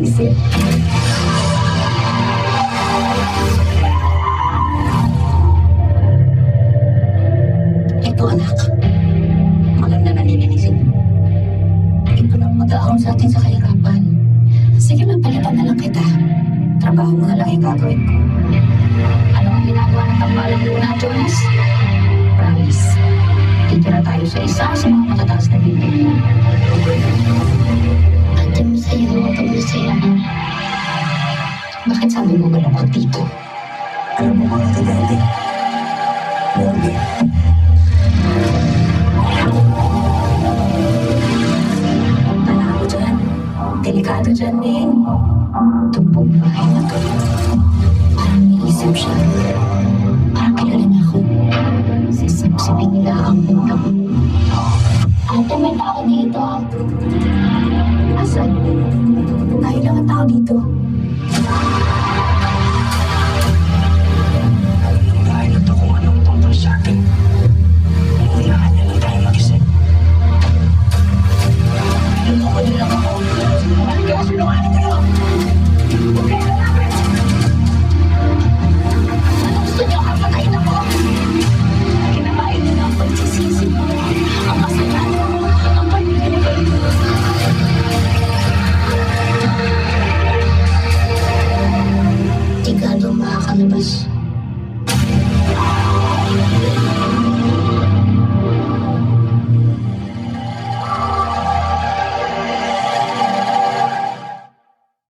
sisi. Ito anak, maganda na nilinisin mo. Ito lang mag-aahon sa atin sa kahirapan. Sige, mapalitan na lang kita. Trabaho mo na lang yung gagawin ko. Ano ang ginagawa ng tambalang muna, Jonas? Promise, titira tayo sa isa sa mga matataas na bibig. Ate, masaya mo ito, masaya mo. Bakit sabi mo malungkot dito? Alam mo ba ito, Daddy? Daddy. Tala ko dyan. Delikado dyan din. Tumpong bahay na to. Parang niisip siya. Parang kilala niya ako. Sisipsipin nila ang ulam. Ate, may tao dito. Asan? Tayo lang ang tao dito.